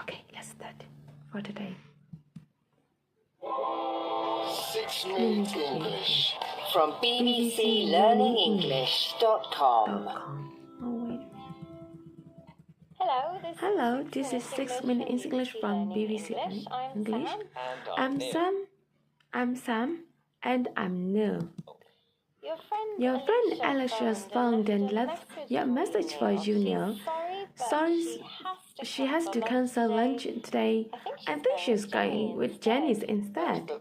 Okay, let's start for today. 6 Minutes English from bbclearningenglish.com. Oh, wait. Hello, This is 6 Minutes English from BBC English. I'm Sam, and I'm Neil. Your friend Alicia's phone then left your message for you, Neil. Sorry, she has to cancel lunch today. I think she's going with Janice instead.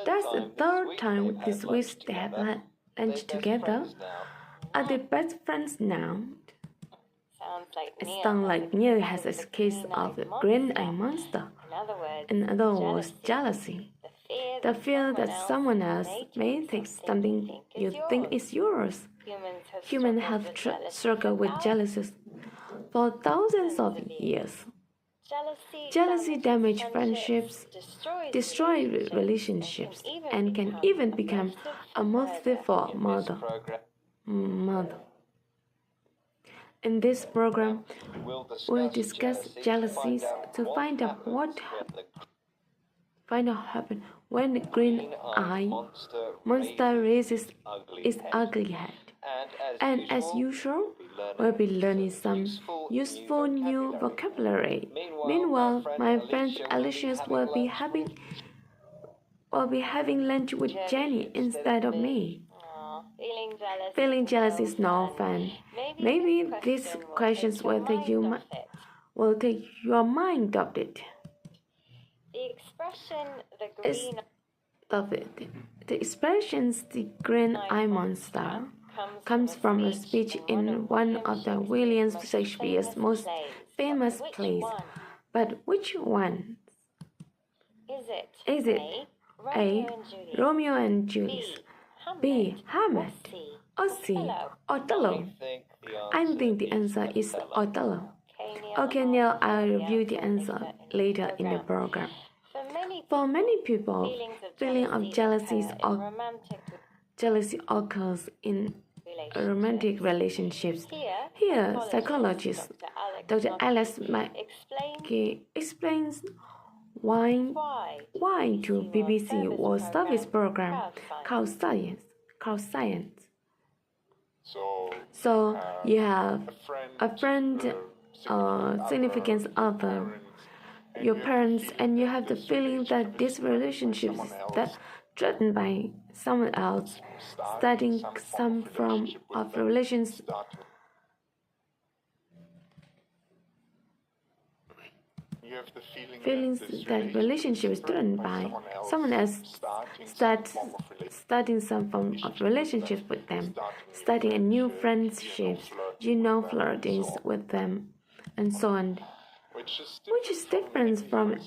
That's the third time this week they have lunch together. Are they best friends now? It sounds like Neil has a case of the green eye monster. In other words, jealousy. The fear that someone else may take something you think is yours. Humans have struggled with jealousy for thousands of years. Jealousy damages friendships, destroys relationships, and can even become a motive for murder. In this program, we'll discuss jealousies to find out what happened when the green eye monster raises its ugly head. And as usual, we'll be learning some useful new vocabulary. Meanwhile, my friend Alicia will be having lunch with Jenny instead of me. Feeling jealous is no fun. Maybe these questions will take your mind off it. The expressions "the green eye monster" comes from a speech in one of the William Shakespeare's most famous plays. But which one? Is it A. Romeo and Juliet, B. Hamlet, or C. Othello? I think the answer is Othello. Okay, Neil, I'll review the answer later in the program. For many people, feeling of jealousy occurs in romantic relationships. Here, psychologist Dr. Alice McKay explains why to BBC World Service program called Science. So you have a friend, significant other, your parents, and you have the feeling that this relationship is threatened by someone else, starting some form of relations. Feelings that relationship is threatened by someone else, starting some form of relationship with them, starting a new friendship, flirting with them, and so on. Which is different from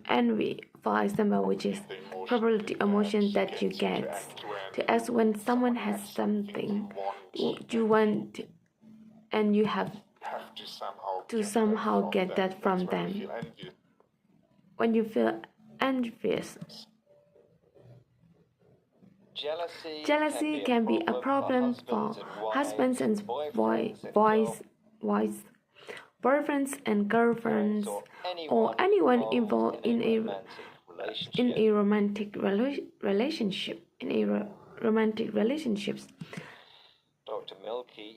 envy, for example, which is probably the emotion that you get to ask when someone has something you want, and you have to somehow get that from them. When you feel envious. Jealousy can be a problem for husbands and wives, boyfriends and girlfriends, or anyone involved in a romantic relationship.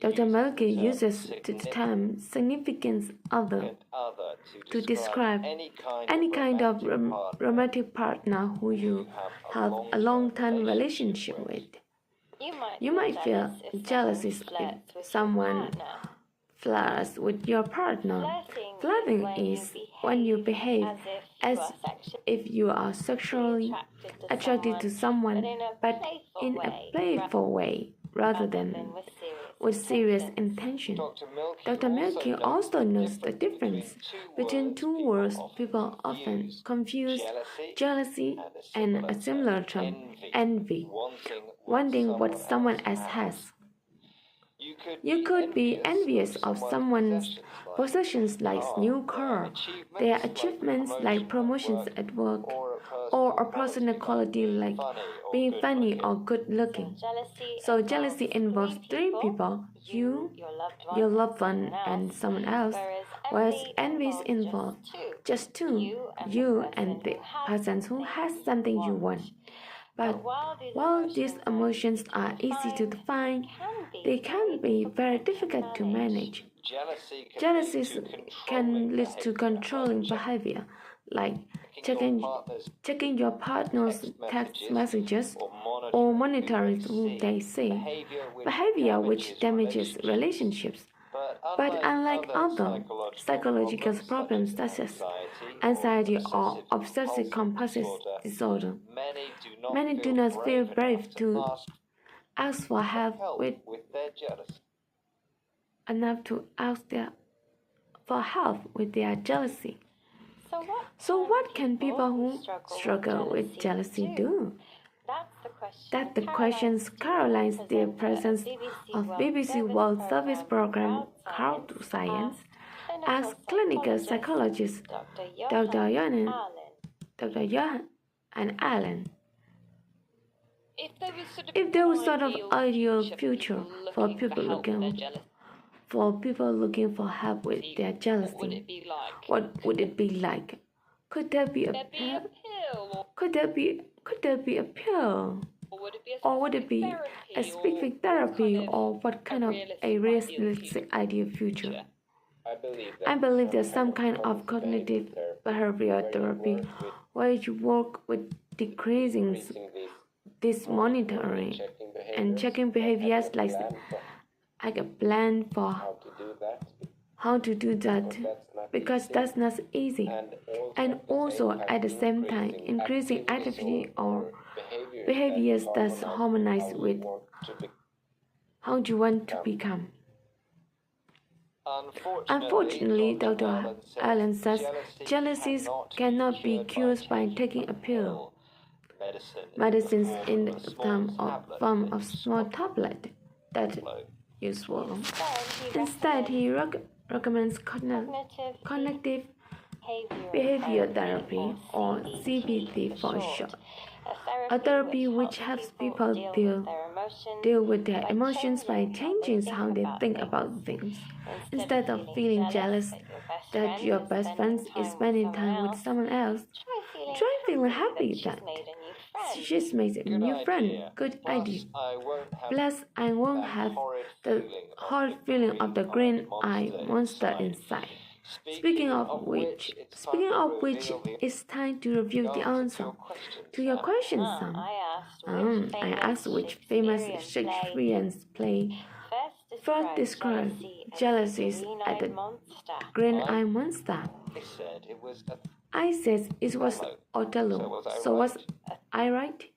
Dr. Milky uses the term significant other to describe any kind of romantic partner who you have a long-term relationship with. You might feel jealous if someone flirts with your partner. Flirting is when you behave as if you are sexually attracted to someone, but in a playful way rather than with serious intention. Dr. Milky also knows the difference between two words people often confuse: jealousy and a similar term, envy, wanting what someone else has. You could be envious of someone's possessions like new car, their achievements like promotions at work, or a personal quality like being funny or good looking. So jealousy involves three people: you, your loved one, and someone else. Was envy involved? Just two, you and the person who has something you want. But while these emotions are easy to define, they can be very difficult to manage. Jealousy can lead to controlling behavior, like checking your partner's text messages or monitoring who they say, behavior which damages relationships. But unlike other psychological problems such as anxiety or obsessive compulsive disorder, many do not feel brave to ask for help with enough to ask for help with their jealousy. So what can people who struggle with jealousy do? That's the question Caroline's dear presence of BBC World Service program How to Science asked clinical psychologist Dr. Johan and Alan. If there was sort of ideal future for people looking for help with their jealousy, what would it be like? Could there be a pill? Could there be a pill? Or would it be a specific therapy, or what kind of a realistic ideal future? I believe there's some kind of cognitive behavioral therapy where you work with decreasing this monitoring and checking behaviors like a plan for how to do that, because that's not easy, and also at the same time increasing activity or behaviors that's harmonized with how you want to become. Unfortunately, Dr. Allen says jealousies cannot be cured by taking a pill. Medicines in the form of small tablet that you swallow. Instead, he recommends cognitive behavior therapy, or CBT for short, a therapy which helps people deal with their emotions by changing how they think about things. Instead of feeling jealous that your best friend is spending time with someone else, try feeling happy that she's made a new friend. Good idea. Plus, I won't have the horrid feeling of the green-eyed monster inside. Speaking of which, it's time to review the answer to your question, Sam. I asked which famous Shakespearean play first described jealousy as the green-eyed monster. I said it was Othello. So was I right?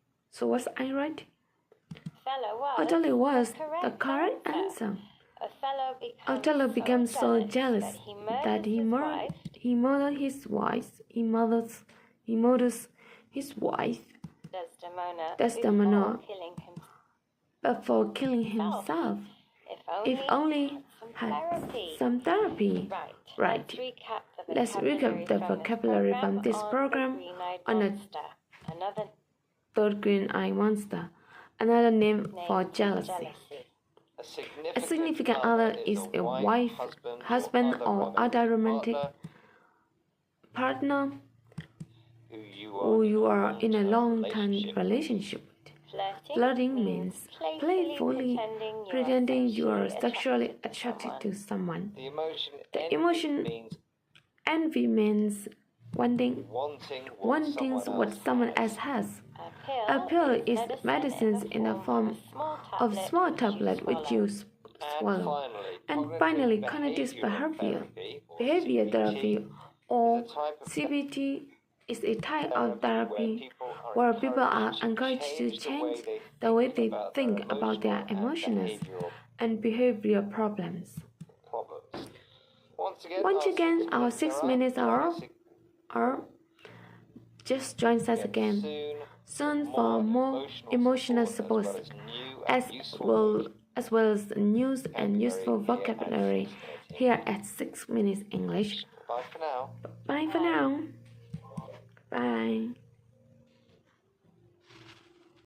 Othello was the correct answer. Othello became so jealous that he murdered his wife. He murders his wife, Desdemona, before killing himself. If only had some therapy. Right. Let's recap the vocabulary from this program on a third green-eyed monster, another name for jealousy. A significant other is a wife, husband, or other romantic partner who you are in a long-term relationship with. Flirting means playfully pretending you are sexually attracted to someone. The emotion envy means wanting what someone else has. A pill is medicine in the form of small tablet which you swallow. And finally, cognitive behavior therapy, or CBT, is a type of therapy where people are encouraged to change the way they think about their emotional and behavioral problems. Once again, our 6 minutes are just join us again soon for more emotional support, as well as news and useful vocabulary here at 6 Minutes English. Bye for now. Bye.